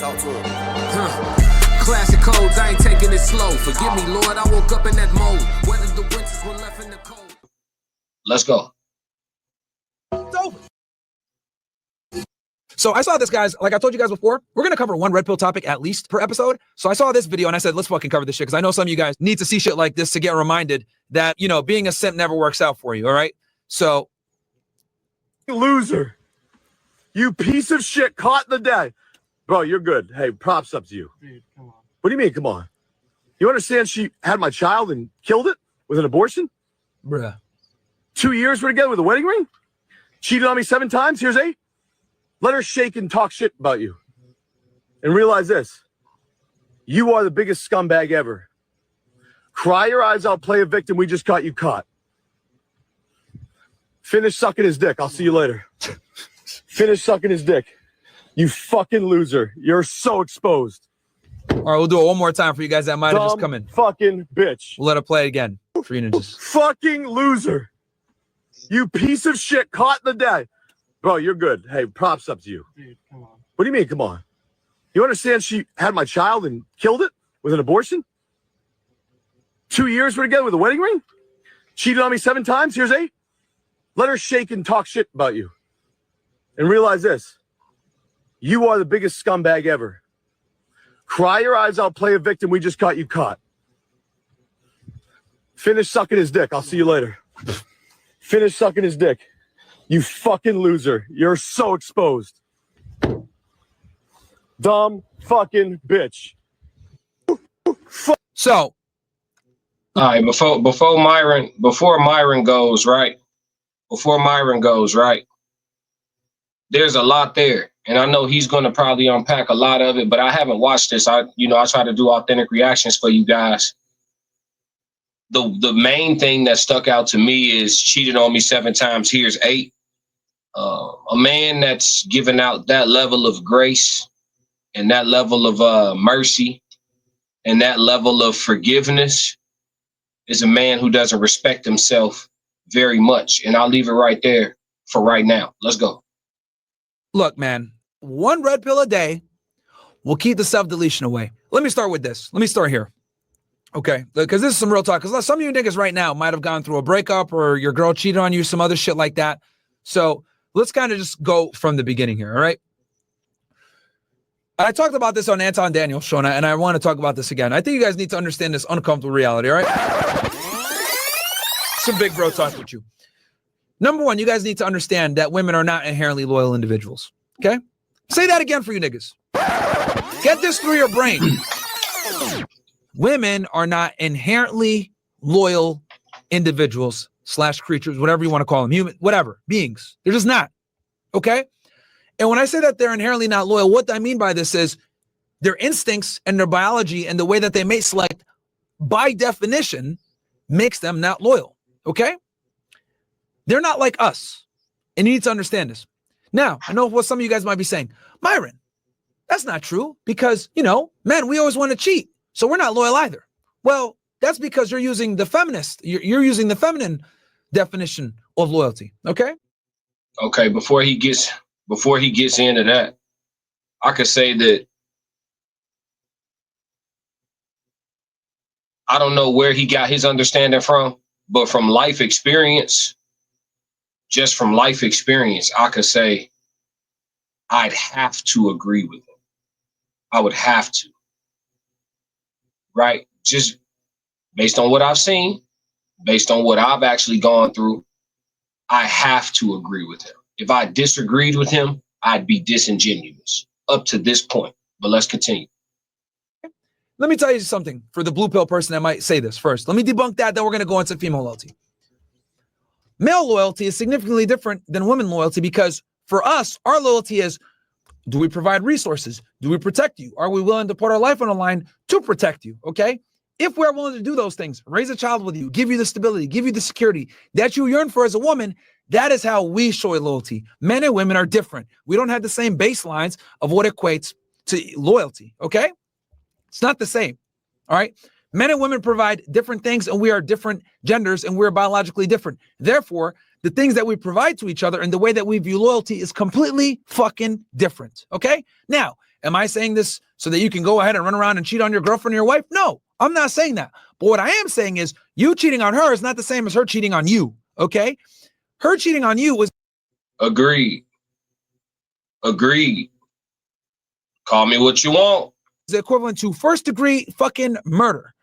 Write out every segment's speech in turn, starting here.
Talk to him. Classic codes, I ain't taking it slow. Forgive me, Lord, I woke up in that mode. Whether the winters were left in the cold. Let's go. So I saw this, guys, like I told you guys before, we're going to cover one red pill topic at least per episode. So I saw this video and I said, let's fucking cover this shit. Cause I know some of you guys need to see shit like this to get reminded that, you know, being a simp never works out for you. All right. So. Loser. You piece of shit caught in the day. Bro, you're good. Hey, props up to you. Dude, come on. What do you mean, come on? You understand she had my child and killed it with an abortion? Bruh. 2 years we're together with a wedding ring? Cheated on me 7 times? Here's 8. Let her shake and talk shit about you. And realize this. You are the biggest scumbag ever. Cry your eyes out, play a victim. We just caught you caught. Finish sucking his dick. I'll see you later. Finish sucking his dick. You fucking loser. You're so exposed. All right, we'll do it one more time for you guys that might have just come in. Fucking bitch. We'll let it play again for you ninjas. Fucking loser. You piece of shit caught in the day. Bro, you're good. Hey, props up to you. Dude, come on. What do you mean, come on? You understand she had my child and killed it with an abortion? 2 years we're together with a wedding ring? Cheated on me 7 times? Here's 8. Let her shake and talk shit about you. And realize this. You are the biggest scumbag ever. Cry your eyes out, play a victim. We just caught you caught. Finish sucking his dick. I'll see you later. Finish sucking his dick. You fucking loser. You're so exposed. Dumb fucking bitch. So. All right, before Myron goes, right? Before Myron goes, right? There's a lot there. And I know he's going to probably unpack a lot of it, but I haven't watched this. I try to do authentic reactions for you guys. The main thing that stuck out to me is cheated on me 7 times. Here's 8. A man that's given out that level of grace and that level of mercy and that level of forgiveness is a man who doesn't respect himself very much. And I'll leave it right there for right now. Let's go. Look, man, one red pill a day will keep the self-deletion away. Let me start with this. Let me start here. Okay, because this is some real talk. Because some of you niggas right now might have gone through a breakup or your girl cheated on you, some other shit like that. So let's kind of just go from the beginning here, all right? I talked about this on Anton Daniel's show, and I want to talk about this again. I think you guys need to understand this uncomfortable reality, all right? Some big bro talk with you. Number one, you guys need to understand that women are not inherently loyal individuals, okay? Say that again for you niggas. Get this through your brain. Women are not inherently loyal individuals / creatures, whatever you want to call them, human, whatever, beings. They're just not, okay? And when I say that they're inherently not loyal, what I mean by this is their instincts and their biology and the way that they mate select, by definition, makes them not loyal, okay? They're not like us, and you need to understand this. Now, I know what some of you guys might be saying, Myron, that's not true because, you know, men, we always want to cheat, so we're not loyal either. Well, that's because you're using the feminist, you're using the feminine definition of loyalty, okay? Okay, before he gets into that, I could say that I don't know where he got his understanding from, but from life experience, just from life experience, I could say I'd have to agree with him. I would have to, right? Just based on what I've seen, based on what I've actually gone through, I have to agree with him. If I disagreed with him, I'd be disingenuous up to this point. But let's continue. Let me tell you something for the blue pill person that might say this first. Let me debunk that, then we're going to go into female loyalty. Male loyalty is significantly different than women loyalty because for us, our loyalty is, do we provide resources? Do we protect you? Are we willing to put our life on the line to protect you? Okay. If we're willing to do those things, raise a child with you, give you the stability, give you the security that you yearn for as a woman, that is how we show loyalty. Men and women are different. We don't have the same baselines of what equates to loyalty. Okay. It's not the same. All right. Men and women provide different things and we are different genders and we're biologically different. Therefore, the things that we provide to each other and the way that we view loyalty is completely fucking different. Okay. Now, Am I saying this so that you can go ahead and run around and cheat on your girlfriend or your wife? No, I'm not saying that. But what I am saying is you cheating on her is not the same as her cheating on you, okay? Her cheating on you was... Agreed. Agreed. Call me what you want. ...is equivalent to first-degree fucking murder.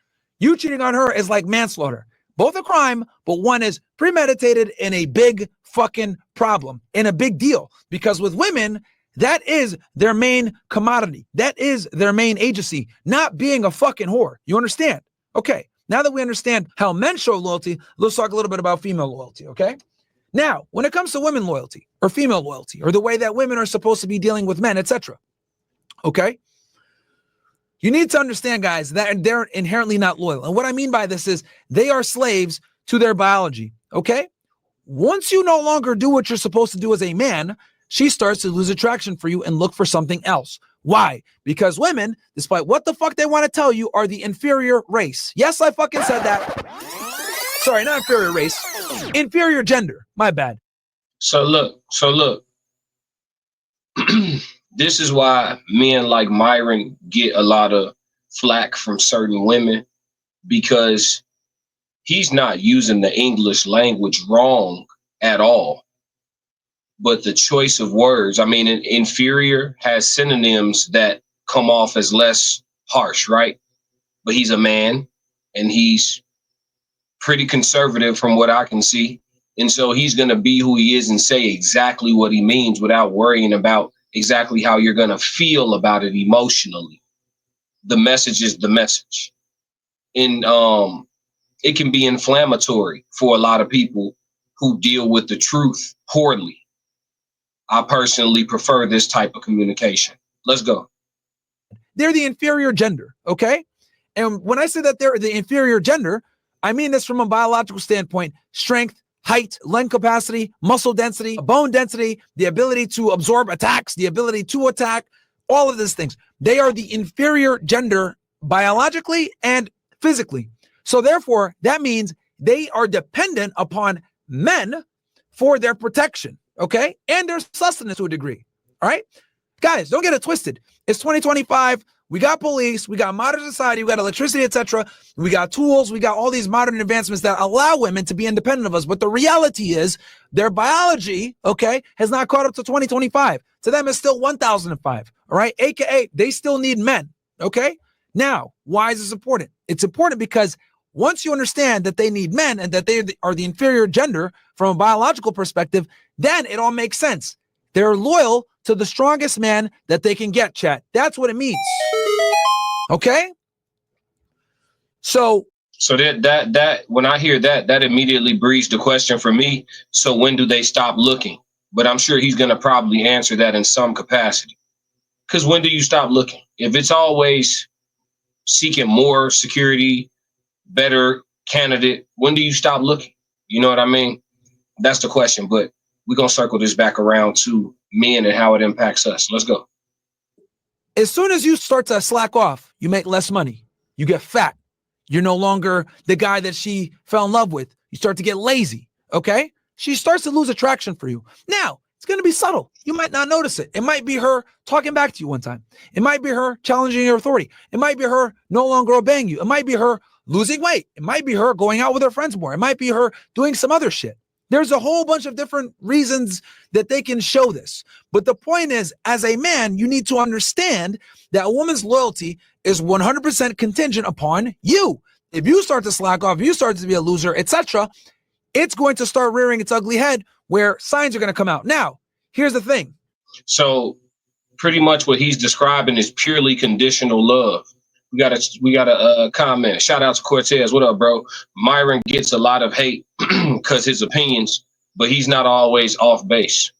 You cheating on her is like manslaughter. Both a crime, but one is premeditated and a big fucking problem and a big deal. Because with women, that is their main commodity. That is their main agency, not being a fucking whore. You understand? Okay, now that we understand how men show loyalty, let's talk a little bit about female loyalty, okay? Now, when it comes to women loyalty or female loyalty or the way that women are supposed to be dealing with men, etc., okay? You need to understand, guys, that they're inherently not loyal. And what I mean by this is they are slaves to their biology, okay? Once you no longer do what you're supposed to do as a man, she starts to lose attraction for you and look for something else. Why? Because women, despite what the fuck they want to tell you, are the inferior race. Yes, I fucking said that. Sorry, not inferior race. Inferior gender. My bad. So look. This is why men like Myron get a lot of flack from certain women, because he's not using the English language wrong at all. But the choice of words, I mean, inferior has synonyms that come off as less harsh, right? But he's a man and he's pretty conservative from what I can see. And so he's going to be who he is and say exactly what he means without worrying about exactly how you're going to feel about it emotionally. The message is the message. And it can be inflammatory for a lot of people who deal with the truth poorly. I personally prefer this type of communication. Let's go. They're the inferior gender, okay? And when I say that they're the inferior gender, I mean this from a biological standpoint: strength, height, lung capacity, muscle density, bone density, the ability to absorb attacks, the ability to attack, all of these things. They are the inferior gender biologically and physically. So therefore, that means they are dependent upon men for their protection, okay? And their sustenance to a degree, all right? Guys, don't get it twisted. It's 2025. We got police, we got modern society, we got electricity, etc. We got tools, we got all these modern advancements that allow women to be independent of us. But the reality is their biology, okay, has not caught up to 2025. To them, it's still 1005, all right? AKA, they still need men, okay? Now, why is this important? It's important because once you understand that they need men and that they are the inferior gender from a biological perspective, then it all makes sense. They're loyal to the strongest man that they can get, chat. That's what it means. Okay? So that when I hear that immediately breeds the question for me. So when do they stop looking? But I'm sure he's going to probably answer that in some capacity. Because when do you stop looking? If it's always seeking more security, better candidate, when do you stop looking? You know what I mean? That's the question. But we're going to circle this back around to men and how it impacts us. Let's go. As soon as you start to slack off, you make less money. You get fat. You're no longer the guy that she fell in love with. You start to get lazy, okay? She starts to lose attraction for you. Now, it's going to be subtle. You might not notice it. It might be her talking back to you one time. It might be her challenging your authority. It might be her no longer obeying you. It might be her losing weight. It might be her going out with her friends more. It might be her doing some other shit. There's a whole bunch of different reasons that they can show this. But the point is, as a man, you need to understand that a woman's loyalty is 100% contingent upon you. If you start to slack off, if you start to be a loser, etc., it's going to start rearing its ugly head where signs are going to come out. Now, here's the thing. So pretty much what he's describing is purely conditional love. We got a comment. Shout out to Cortez. What up, bro? Myron gets a lot of hate because his opinions, but he's not always off base.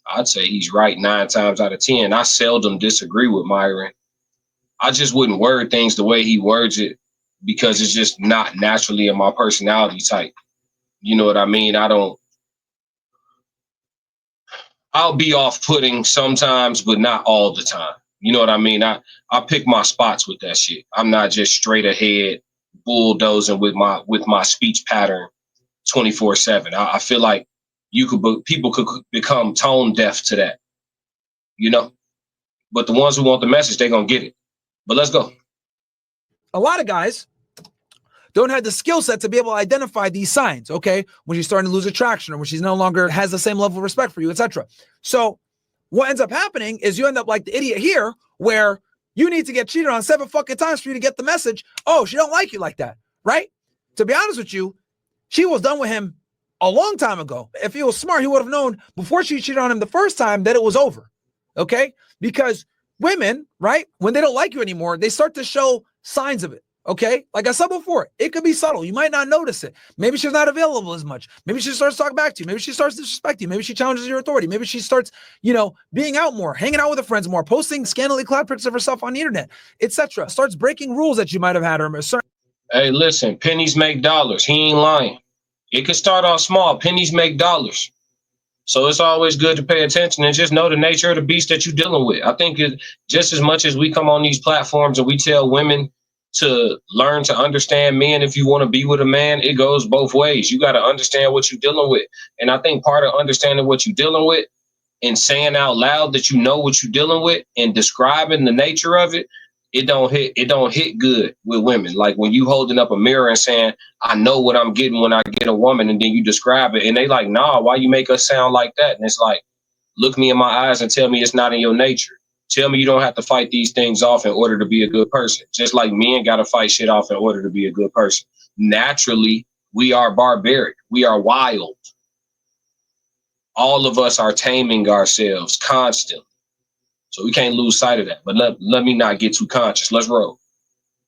I'd say he's right 9 times out of 10. I seldom disagree with Myron. I just wouldn't word things the way he words it because it's just not naturally in my personality type. You know what I mean? I'll be off-putting sometimes, but not all the time. You know what I mean? I pick my spots with that shit. I'm not just straight ahead bulldozing with my speech pattern 24/7. I feel like people could become tone deaf to that. You know? But the ones who want the message, they're going to get it. But let's go. A lot of guys don't have the skill set to be able to identify these signs, okay? When she's starting to lose attraction or when she's no longer has the same level of respect for you, etc. So what ends up happening is you end up like the idiot here where you need to get cheated on 7 fucking times for you to get the message, oh, she don't like you like that, right? To be honest with you, she was done with him a long time ago. If he was smart, he would have known before she cheated on him the first time that it was over, okay? Because women, right, when they don't like you anymore, they start to show signs of it. Okay, like I said before, it could be subtle. You might not notice it. Maybe she's not available as much. Maybe she starts talking back to you. Maybe she starts disrespecting you. Maybe she challenges your authority. Maybe she starts, being out more, hanging out with her friends more, posting scantily clad pictures of herself on the internet, etc. Starts breaking rules that you might have had her. Hey, listen, pennies make dollars. He ain't lying. It could start off small. Pennies make dollars. So it's always good to pay attention and just know the nature of the beast that you're dealing with. I think it, just as much as we come on these platforms and we tell women to learn to understand men, if you want to be with a man, it goes both ways. You got to understand what you're dealing with. And I think part of understanding what you're dealing with and saying out loud that you know what you're dealing with and describing the nature of it, it don't hit good with women. Like when you holding up a mirror and saying, I know what I'm getting when I get a woman, and then you describe it and they like, nah, why you make us sound like that? And it's like, look me in my eyes and tell me it's not in your nature. Tell me you don't have to fight these things off in order to be a good person. Just like men got to fight shit off in order to be a good person. Naturally, we are barbaric. We are wild. All of us are taming ourselves constantly. So we can't lose sight of that. But let me not get too conscious. Let's roll.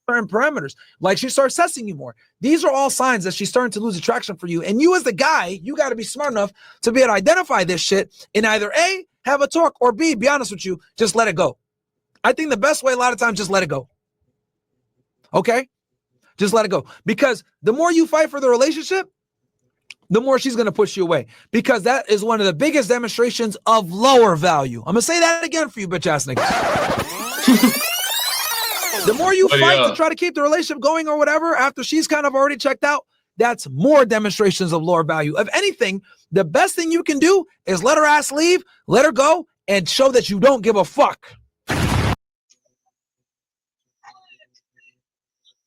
Certain parameters, like she starts testing you more. These are all signs that she's starting to lose attraction for you. And you as the guy, you got to be smart enough to be able to identify this shit and either A, have a talk, or B, be honest with you, just let it go. I think the best way a lot of times, just let it go. Okay? Just let it go. Because the more you fight for the relationship, the more she's going to push you away. Because that is one of the biggest demonstrations of lower value. I'm going to say that again for you, bitch ass niggas. The more you fight to try to keep the relationship going or whatever, after she's kind of already checked out, that's more demonstrations of lower value. If anything, the best thing you can do is let her ass leave, let her go, and show that you don't give a fuck.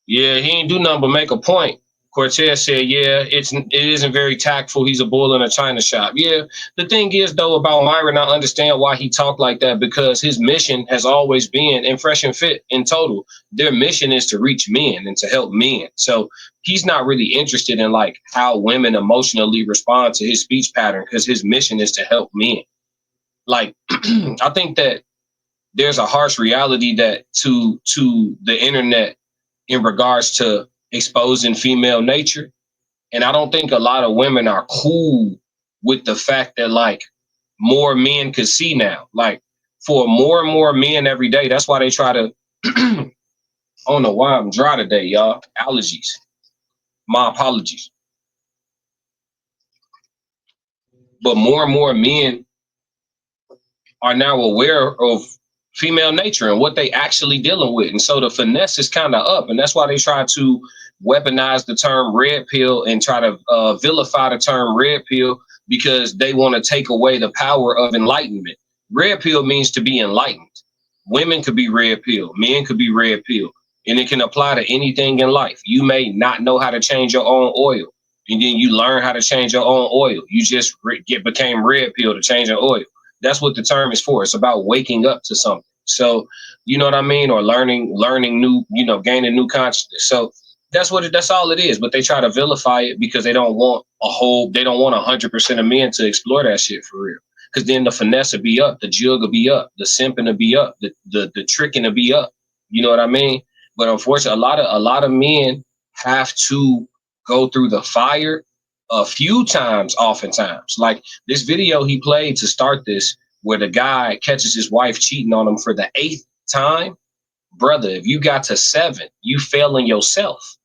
Yeah, he ain't do nothing but make a point. Cortez said, yeah, it isn't very tactful. He's a bull in a china shop. Yeah, the thing is, though, about Myron, I understand why he talked like that, because his mission has always been, and Fresh and Fit in total, their mission is to reach men and to help men. So he's not really interested in like how women emotionally respond to his speech pattern, because his mission is to help men. Like, I think that there's a harsh reality that to the internet in regards to exposing female nature. And I don't think a lot of women are cool with the fact that like more men could see now, like for more and more men every day. That's why they try to, I don't know why I'm dry today, y'all. Allergies. My apologies. But more and more men are now aware of female nature and what they actually dealing with. And so the finesse is kind of up. And that's why they try to weaponize the term red pill and try to vilify the term red pill, because they want to take away the power of enlightenment. Red pill means to be enlightened. Women could be red pill, men could be red pill, and it can apply to anything in life. You may not know how to change your own oil, and then you learn how to change your own oil. You just became red pill to change your oil. That's what the term is for. It's about waking up to something. So, you know what I mean? Or learning new, gaining new consciousness. So that's all it is. But they try to vilify it because they don't want 100% of men to explore that shit for real. Because then the finesse will be up, the jug will be up, the simping will be up, the tricking will be up. You know what I mean? But unfortunately, a lot of men have to go through the fire a few times, oftentimes. Like this video he played to start this, where the guy catches his wife cheating on him for the 8th time. Brother, if you got to 7, you failing yourself.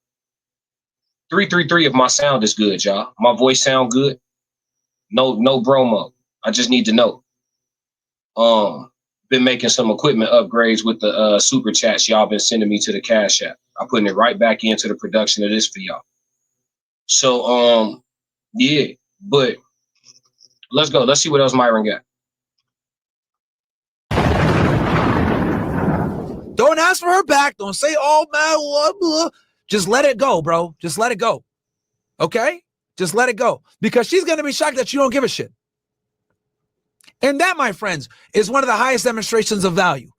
333 if my sound is good, y'all. My voice sound good? No bromo. I just need to know. Been making some equipment upgrades with the super chats y'all been sending me to the Cash App. I'm putting it right back into the production of this for y'all. So yeah, but let's go. Let's see what else Myron got. Don't ask for her back. Don't say, oh, man, blah, blah. Just let it go, bro. Just let it go. Okay? Just let it go. Because she's going to be shocked that you don't give a shit. And that, my friends, is one of the highest demonstrations of value.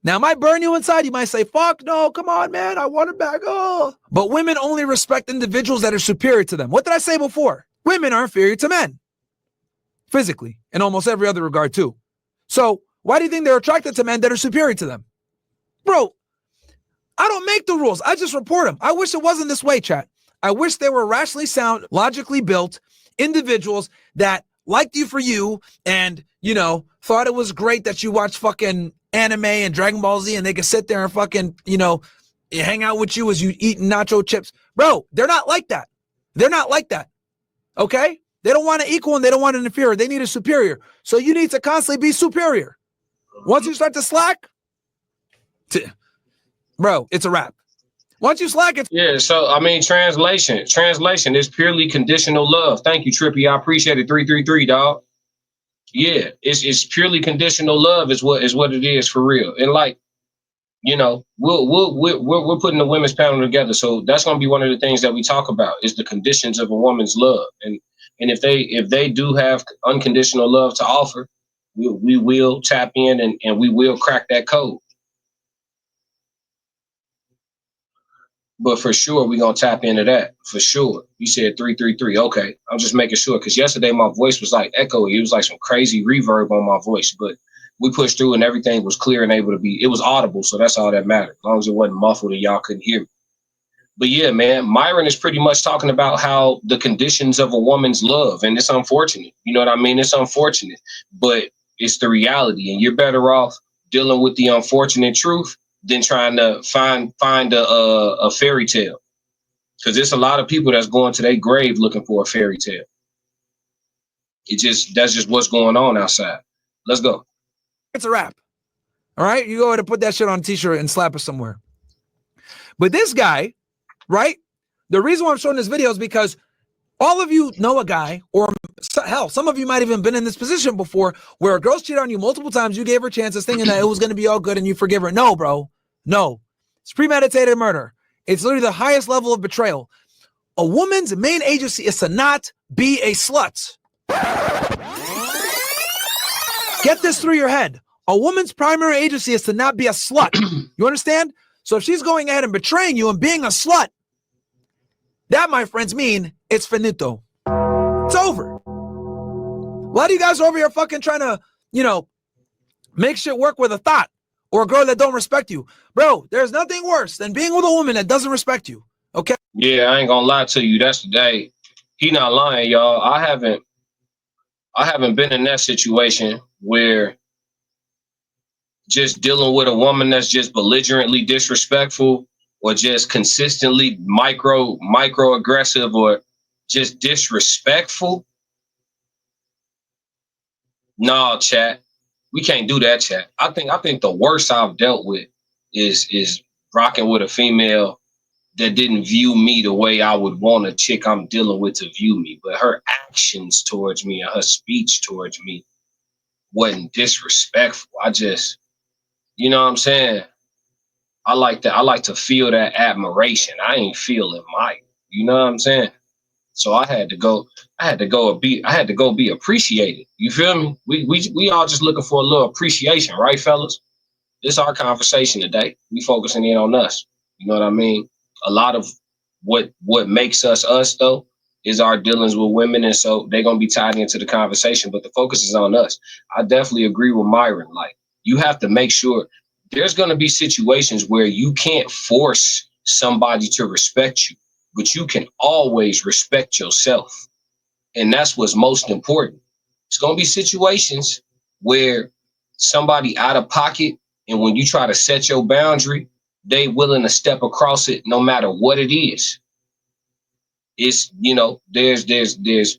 Now, it might burn you inside. You might say, fuck no, come on, man. I want it back. Oh. But women only respect individuals that are superior to them. What did I say before? Women are inferior to men. Physically. In almost every other regard, too. So, why do you think they're attracted to men that are superior to them? Bro, I don't make the rules. I just report them. I wish it wasn't this way, chat. I wish they were rationally sound, logically built individuals that liked you for you and, you know, thought it was great that you watched fucking anime and Dragon Ball Z and they could sit there and fucking, you know, hang out with you as you eat nacho chips. Bro, they're not like that. They're not like that. Okay? They don't want an equal and they don't want an inferior. They need a superior. So you need to constantly be superior. Once you start to slack, bro, it's a wrap. Once you slack, it's Yeah, so I mean, translation is purely conditional love. Thank you, Trippy. I appreciate it. 333, dog. Yeah, it's purely conditional love is what it is for real. And like, you know, we're putting the women's panel together, so that's gonna be one of the things that we talk about is the conditions of a woman's love. And if they do have unconditional love to offer, we will tap in and we will crack that code. But for sure, we're going to tap into that. For sure. You said 333. Okay. I'm just making sure. Because yesterday, my voice was like echoey. It was like some crazy reverb on my voice. But we pushed through and everything was clear and able to be. It was audible. So that's all that mattered. As long as it wasn't muffled and y'all couldn't hear me. But yeah, man, Myron is pretty much talking about how the conditions of a woman's love. And it's unfortunate. You know what I mean? It's unfortunate. But it's the reality. And you're better off dealing with the unfortunate truth than trying to find a fairy tale, because there's a lot of people that's going to their grave looking for a fairy tale. That's just what's going on outside. Let's go. It's a wrap. All right, you go ahead and put that shit on a t-shirt and slap it somewhere. But this guy, right? The reason why I'm showing this video is because all of you know a guy, or hell, some of you might even been in this position before, where a girl's cheated on you multiple times. You gave her chances, thinking that it was going to be all good, and you forgive her. No, bro. No, it's premeditated murder. It's literally the highest level of betrayal. A woman's main agency is to not be a slut. Get this through your head. A woman's primary agency is to not be a slut. You understand? So if she's going ahead and betraying you and being a slut, that, my friends, mean it's finito. It's over. A lot of you guys are over here fucking trying to, you know, make shit work with a thought. Or a girl that don't respect you. Bro, there's nothing worse than being with a woman that doesn't respect you. Okay? Yeah, I ain't gonna lie to you. That's the day. He not lying, y'all. I haven't been in that situation where just dealing with a woman that's just belligerently disrespectful or just consistently micro aggressive or just disrespectful. Nah, chat. We can't do that, chat. I think the worst I've dealt with is rocking with a female that didn't view me the way I would want a chick I'm dealing with to view me. But her actions towards me and her speech towards me wasn't disrespectful. I just, you know what I'm saying? I like to feel that admiration. I ain't feeling Mike. You know what I'm saying? So I had to go be appreciated. You feel me? We all just looking for a little appreciation, right, fellas? This is our conversation today. We focusing in on us. You know what I mean? A lot of what makes us though is our dealings with women, and so they're gonna be tied into the conversation. But the focus is on us. I definitely agree with Myron. Like, you have to make sure there's gonna be situations where you can't force somebody to respect you, but you can always respect yourself. And that's what's most important. It's going to be situations where somebody out of pocket, and when you try to set your boundary, they willing to step across it no matter what it is. It's, you know, there's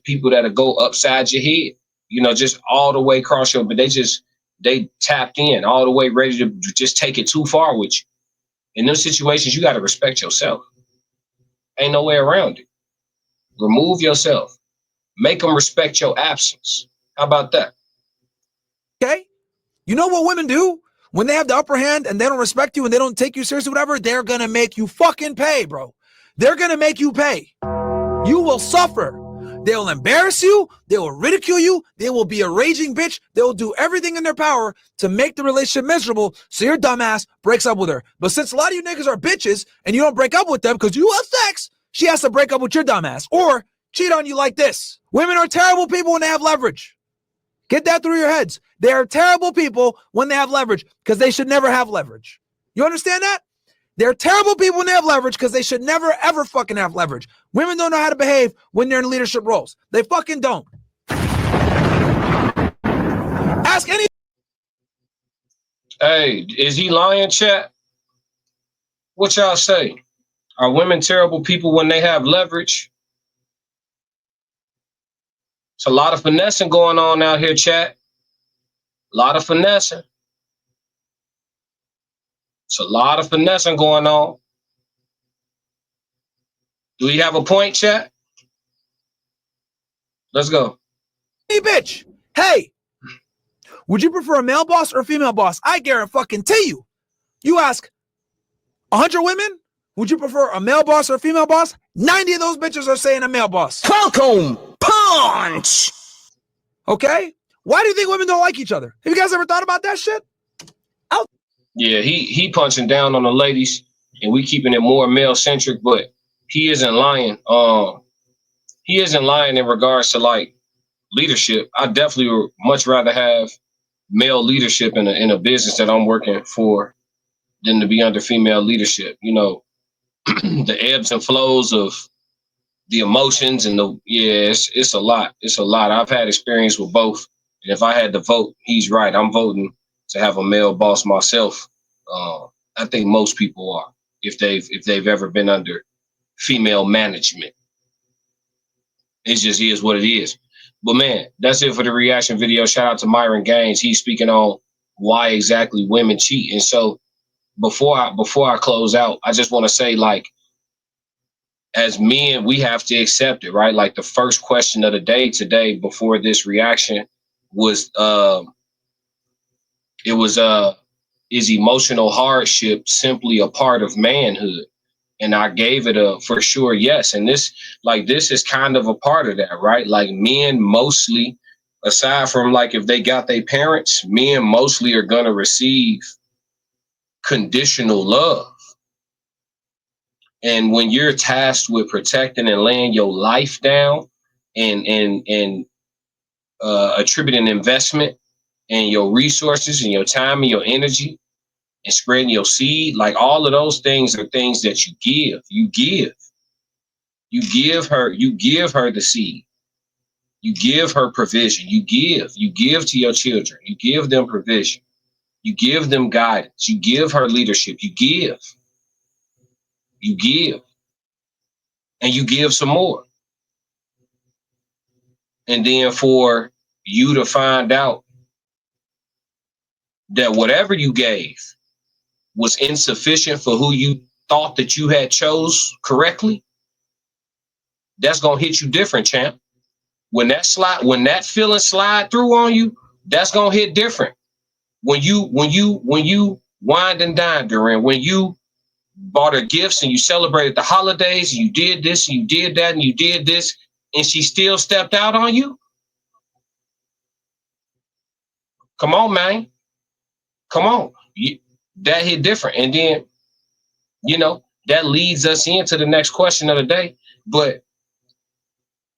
people that'll go upside your head, you know, just all the way across your, but they tapped in all the way, ready to just take it too far with you. In those situations, you got to respect yourself. Ain't no way around it. Remove yourself. Make them respect your absence. How about that? Okay? You know what women do? when they have the upper hand and they don't respect you and they don't take you seriously, whatever, they're going to make you fucking pay, bro. They're going to make you pay. You will suffer. They'll embarrass you. They will ridicule you. They will be a raging bitch. They will do everything in their power to make the relationship miserable so your dumbass breaks up with her. But since a lot of you niggas are bitches and you don't break up with them because you have sex, she has to break up with your dumbass or cheat on you like this. Women are terrible people when they have leverage. Get that through your heads. They are terrible people when they have leverage because they should never have leverage. You understand that? They're terrible people when they have leverage because they should never, ever fucking have leverage. Women don't know how to behave when they're in leadership roles. They fucking don't. Ask any. Hey, is he lying, chat? What y'all say? Are women terrible people when they have leverage? It's a lot of finessing going on out here, chat. A lot of finessing. It's a lot of finessing going on. Do we have a point, chat? Let's go. Hey, bitch. Hey, would you prefer a male boss or a female boss? I guarantee you. You ask 100 women, would you prefer a male boss or a female boss? 90 of those bitches are saying a male boss. Falcon punch. Okay? Why do you think women don't like each other? Have you guys ever thought about that shit? Yeah, he punching down on the ladies, and we keeping it more male centric, but he isn't lying. He isn't lying in regards to like leadership. I definitely would much rather have male leadership in a business that I'm working for than to be under female leadership. You know, the ebbs and flows of the emotions and it's a lot. It's a lot. I've had experience with both. And if I had to vote, he's right. I'm voting to have a male boss myself. I think most people are, if they've ever been under female management. It just is what it is. But man, that's it for the reaction video. Shout out to Myron Gaines. He's speaking on why exactly women cheat. And so before I close out, I just want to say, like, as men, we have to accept it, right? Like the first question of the day today before this reaction was is emotional hardship simply a part of manhood? And I gave it a for sure yes. And this is kind of a part of that, right? Like men mostly, aside from like if they got their parents, men mostly are gonna receive conditional love. And when you're tasked with protecting and laying your life down and attributing investment and your resources and your time and your energy and spreading your seed, like all of those things are things that you give. You give her the seed. You give her provision. You give to your children. You give them provision. You give them guidance. You give her leadership. You give, and you give some more. And then for you to find out that whatever you gave was insufficient for who you thought that you had chose correctly, that's gonna hit you different, champ. When that feeling slide through on you, that's gonna hit different. When you wined and dined her, and when you bought her gifts and you celebrated the holidays, and you did this and you did that and you did this, and she still stepped out on you. Come on, man. Come on. That hit different. And then, that leads us into the next question of the day. But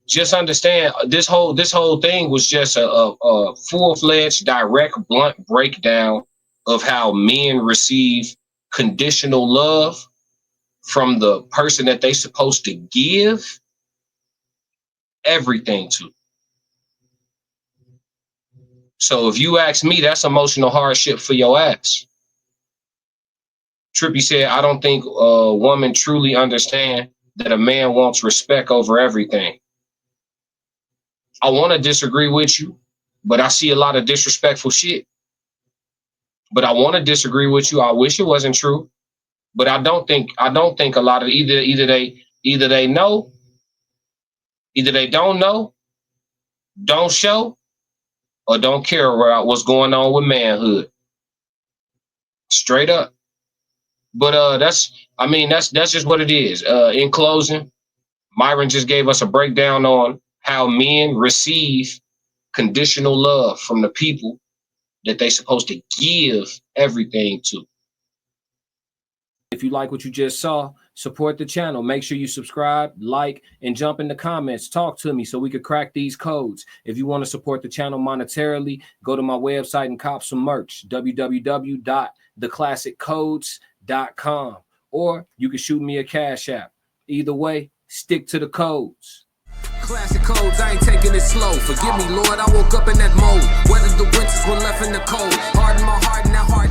just understand, this whole thing was just a full-fledged, direct, blunt breakdown of how men receive conditional love from the person that they supposed to give everything to. So if you ask me, that's emotional hardship for your ass. Trippy said, I don't think a woman truly understand that a man wants respect over everything. I want to disagree with you, but I see a lot of disrespectful shit. But I want to disagree with you. I wish it wasn't true, but I don't think a lot of either they know, either they don't know, don't show, or don't care about what's going on with manhood. Straight up. But that's just what it is. In closing, Myron just gave us a breakdown on how men receive conditional love from the people that they're supposed to give everything to. If you like what you just saw, support the channel. Make sure you subscribe, like, and jump in the comments. Talk to me so we could crack these codes. If you want to support the channel monetarily, go to my website and cop some merch, www.theclassiccodes.com. Or you can shoot me a Cash App. Either way, stick to the codes. Classic codes, I ain't taking it slow. Forgive me, Lord, I woke up in that mode. Weathered the winters when left in the cold. Hardened my heart and that heart.